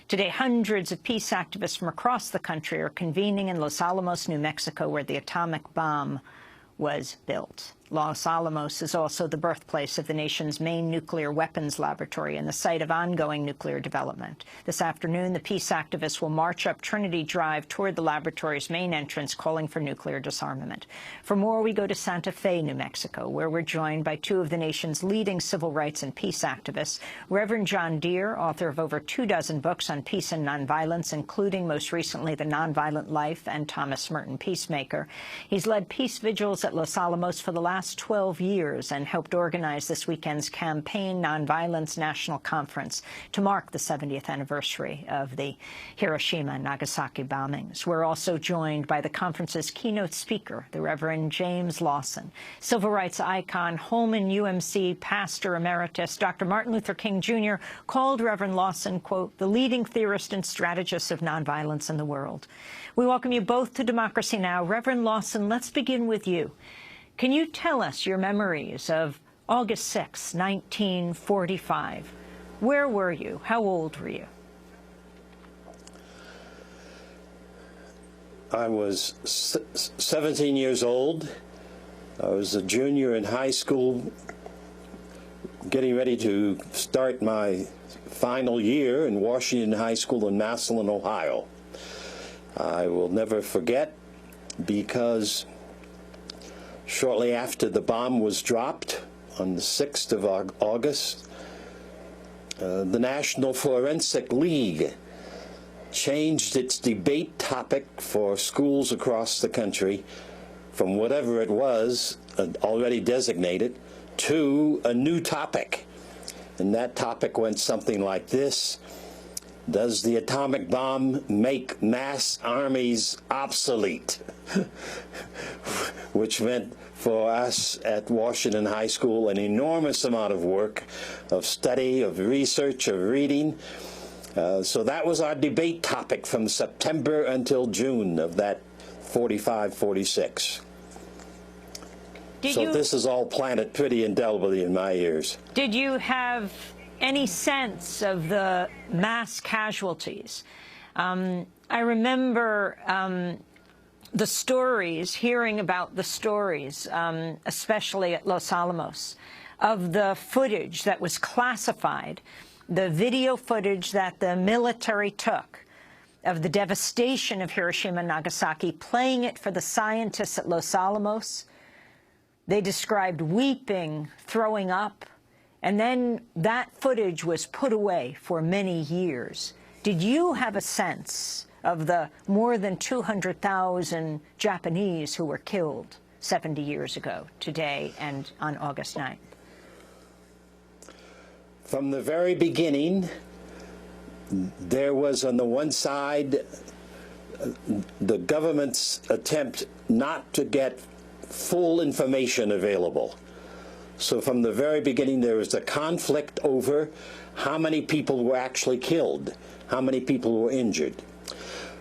Today, hundreds of peace activists from across the country are convening in Los Alamos, New Mexico, where the atomic bomb was built. Los Alamos is also the birthplace of the nation's main nuclear weapons laboratory and the site of ongoing nuclear development. This afternoon, the peace activists will march up Trinity Drive toward the laboratory's main entrance, calling for nuclear disarmament. For more, we go to Santa Fe, New Mexico, where we're joined by two of the nation's leading civil rights and peace activists, Reverend John Deere, author of over 24 books on peace and nonviolence, including most recently The Nonviolent Life and Thomas Merton, Peacemaker. He's led peace vigils at Los Alamos for the last 12 years and helped organize this weekend's Campaign Nonviolence National Conference to mark the 70th anniversary of the Hiroshima and Nagasaki bombings. We're also joined by the conference's keynote speaker, the Reverend James Lawson, civil rights icon, Holman UMC pastor emeritus. Dr. Martin Luther King Jr. called Reverend Lawson, quote, the leading theorist and strategist of nonviolence in the world. We welcome you both to Democracy Now! Reverend Lawson, let's begin with you. Can you tell us your memories of August 6, 1945? Where were you? How old were you? I was 17 years old. I was a junior in high school, getting ready to start my final year in Washington High School in Massillon, Ohio. I will never forget, because shortly after the bomb was dropped on the 6th of August, the National Forensic League changed its debate topic for schools across the country from whatever it was already designated to a new topic. And that topic went something like this: does the atomic bomb make mass armies obsolete? Which meant for us at Washington High School an enormous amount of work, of study, of research, of reading. So that was our debate topic from September until June of that 45-46. So this is all planted pretty indelibly in my ears. Did you have any sense of the mass casualties? I remember the stories, hearing about the stories, especially at Los Alamos, of the footage that was classified, the video footage that the military took of the devastation of Hiroshima and Nagasaki, playing it for the scientists at Los Alamos. They described weeping, throwing up, and then that footage was put away for many years. Did you have a sense of the more than 200,000 Japanese who were killed 70 years ago today and on August 9th? From the very beginning, there was on the one side the government's attempt not to get full information available. So from the very beginning, there was a conflict over how many people were actually killed, how many people were injured.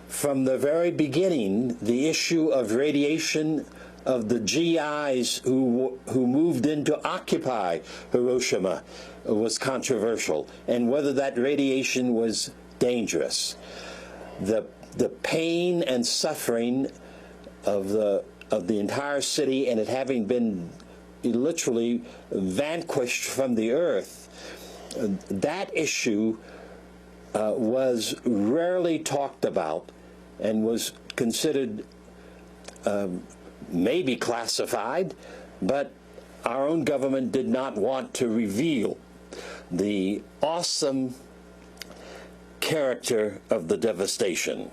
From the very beginning, the issue of radiation of the GIs who moved in to occupy Hiroshima was controversial, and whether that radiation was dangerous. The pain and suffering of the entire city, and it having been literally vanquished from the earth, that issue was rarely talked about and was considered maybe classified, but our own government did not want to reveal the awesome character of the devastation.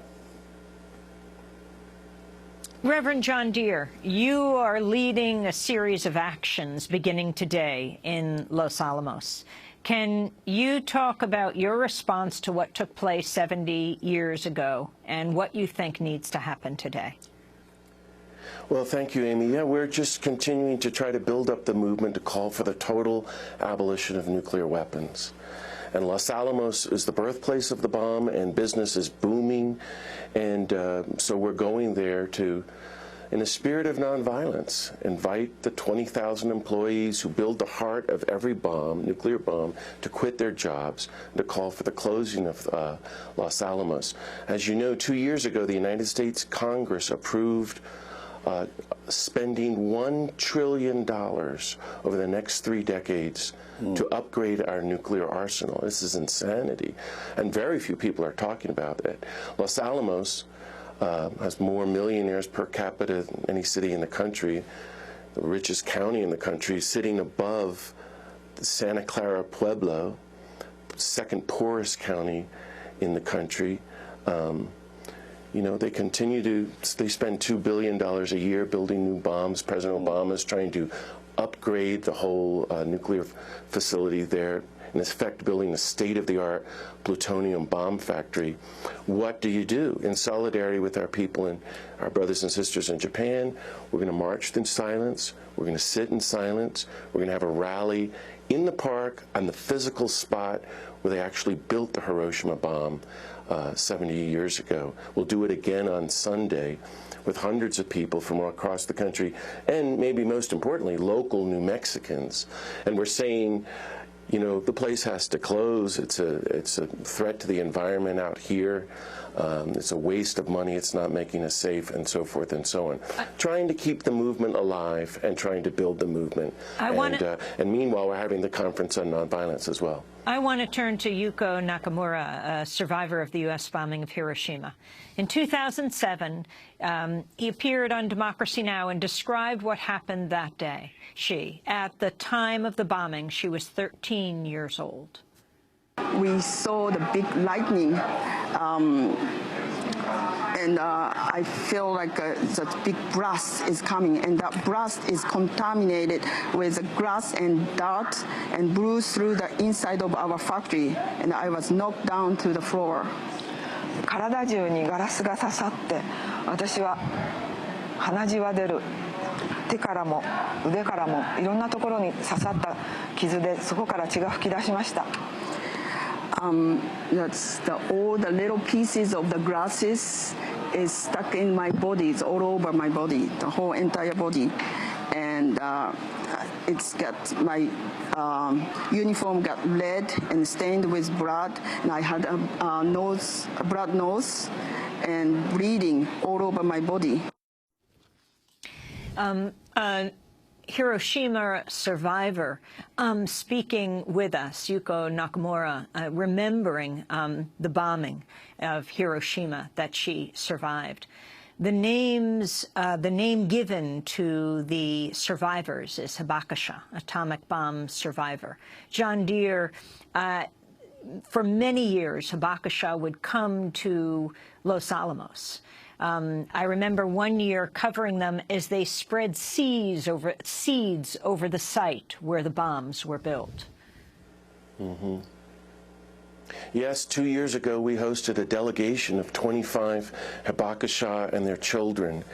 Reverend John Deere, you are leading a series of actions beginning today in Los Alamos. Can you talk about your response to what took place 70 years ago and what you think needs to happen today? Well, thank you, Amy. Yeah, we're just continuing to try to build up the movement to call for the total abolition of nuclear weapons. And Los Alamos is the birthplace of the bomb, and business is booming. And so we're going there to in a spirit of nonviolence, invite the 20,000 employees who build the heart of every bomb, nuclear bomb, to quit their jobs, to call for the closing of Los Alamos. As you know, 2 years ago, the United States Congress approved spending $1 trillion over the next 3 decades to upgrade our nuclear arsenal. This is insanity, and very few people are talking about it. Los Alamos has more millionaires per capita than any city in the country, the richest county in the country, sitting above the Santa Clara Pueblo, second poorest county in the country. You know, they spend $2 billion a year building new bombs. President Obama is trying to upgrade the whole nuclear facility there, in effect building a state-of-the-art plutonium bomb factory. What do you do? In solidarity with our people and our brothers and sisters in Japan, we're going to march in silence, we're going to sit in silence, we're going to have a rally in the park on the physical spot where they actually built the Hiroshima bomb 70 years ago. We'll do it again on Sunday with hundreds of people from across the country, and maybe most importantly, local New Mexicans. And we're saying, you know, the place has to close. It's a threat to the environment out here. It's a waste of money. It's not making us safe, and so forth and so on. Trying to keep the movement alive and trying to build the movement. And meanwhile, we're having the conference on nonviolence as well. I want to turn to Yuko Nakamura, a survivor of the U.S. bombing of Hiroshima. In 2007, he appeared on Democracy Now! And described what happened that day. At the time of the bombing, she was 13 years old. We saw the big lightning, and I feel like that big blast is coming, and that blast is contaminated with grass and dirt and blew through the inside of our factory, and I was knocked down to the floor. 体中にガラスが刺さって、私は鼻血は出る。手からも腕からもいろんなところに刺さった傷で、そこから血が噴き出しました。All the little pieces of the grasses is stuck in my body. It's all over my body, the whole entire body, and it's got my uniform got red and stained with blood, and I had a blood nose, and bleeding all over my body. Hiroshima survivor speaking with us, Yuko Nakamura, remembering the bombing of Hiroshima that she survived. The name given to the survivors is Hibakusha, atomic bomb survivor. John Deere, for many years, Hibakusha would come to Los Alamos. I remember one year covering them as they spread seeds over the site where the bombs were built. Mm-hmm. Yes, 2 years ago we hosted a delegation of 25 Hibakusha and their children.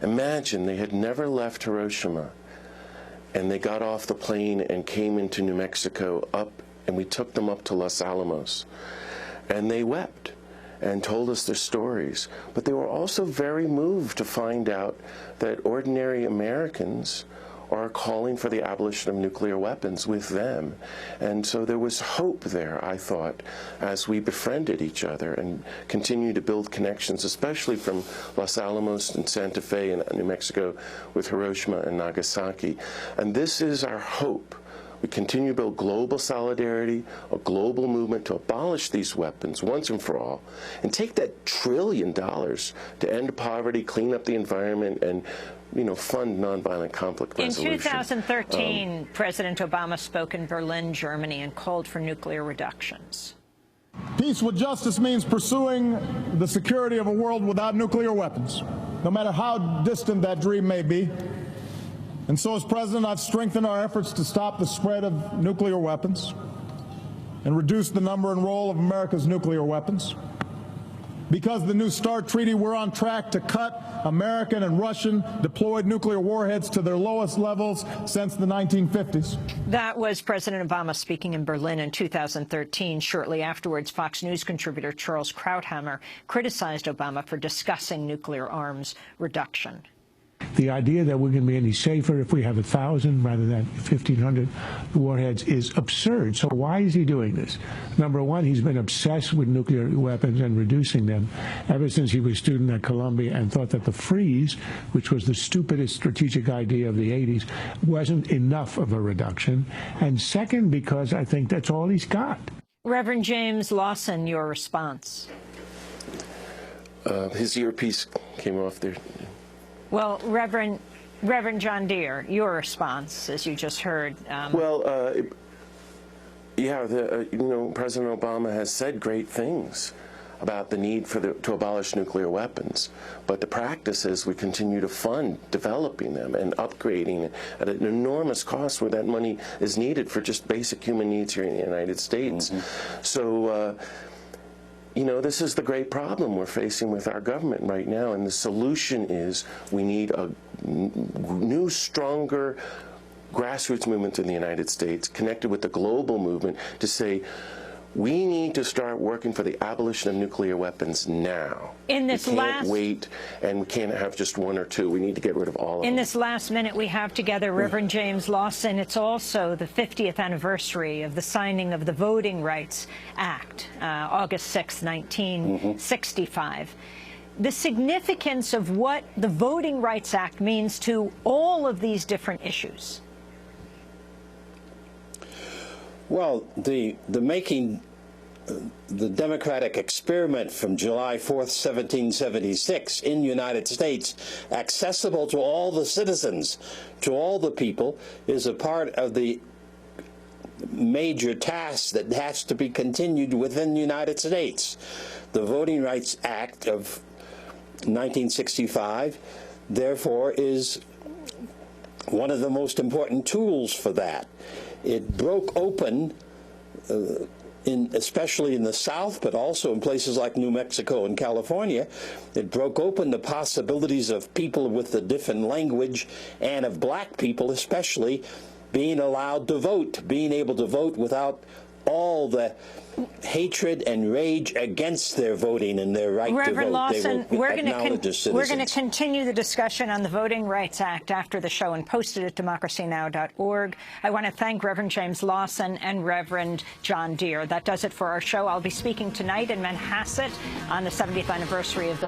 Imagine, they had never left Hiroshima, and they got off the plane and came into New Mexico and we took them up to Los Alamos, and they wept and told us their stories. But they were also very moved to find out that ordinary Americans are calling for the abolition of nuclear weapons with them. And so there was hope there, I thought, as we befriended each other and continued to build connections, especially from Los Alamos and Santa Fe and New Mexico with Hiroshima and Nagasaki. And this is our hope. We continue to build global solidarity, a global movement to abolish these weapons once and for all, and take that $1 trillion to end poverty, clean up the environment, and fund nonviolent conflict resolution. In 2013, President Obama spoke in Berlin, Germany, and called for nuclear reductions. Peace with justice means pursuing the security of a world without nuclear weapons, no matter how distant that dream may be. And so, as President, I've strengthened our efforts to stop the spread of nuclear weapons and reduce the number and role of America's nuclear weapons. Because of the New START Treaty, we're on track to cut American and Russian deployed nuclear warheads to their lowest levels since the 1950s. That was President Obama speaking in Berlin in 2013. Shortly afterwards, Fox News contributor Charles Krauthammer criticized Obama for discussing nuclear arms reduction. The idea that we're going to be any safer if we have 1,000 rather than 1,500 warheads is absurd. So why is he doing this? Number one, he's been obsessed with nuclear weapons and reducing them ever since he was a student at Columbia and thought that the freeze, which was the stupidest strategic idea of the 80s, wasn't enough of a reduction. And second, because I think that's all he's got. Reverend James Lawson, your response. His earpiece came off there. Well, Reverend John Deere, your response, as you just heard. President Obama has said great things about the need to abolish nuclear weapons, but the practice is we continue to fund developing them and upgrading at an enormous cost where that money is needed for just basic human needs here in the United States. So, this is the great problem we're facing with our government right now, and the solution is we need a new, stronger grassroots movement in the United States connected with the global movement to say, we need to start working for the abolition of nuclear weapons now. We can't wait, and we can't have just one or two. We need to get rid of all of them. In this last minute we have together, Reverend James Lawson, it's also the 50th anniversary of the signing of the Voting Rights Act, August 6, 1965. The significance of what the Voting Rights Act means to all of these different issues. Well, the making the democratic experiment from July 4th, 1776 in the United States accessible to all the citizens, to all the people, is a part of the major task that has to be continued within the United States. The Voting Rights Act of 1965, therefore, is one of the most important tools for that. It broke open, especially in the South, but also in places like New Mexico and California, it broke open the possibilities of people with a different language and of black people especially being allowed to vote, being able to vote without all the hatred and rage against their voting and their right Reverend to vote. Lawson, we're going to to continue the discussion on the Voting Rights Act after the show and post it at democracynow.org. I want to thank Reverend James Lawson and Reverend John Deere. That does it for our show. I'll be speaking tonight in Manhasset on the 70th anniversary of the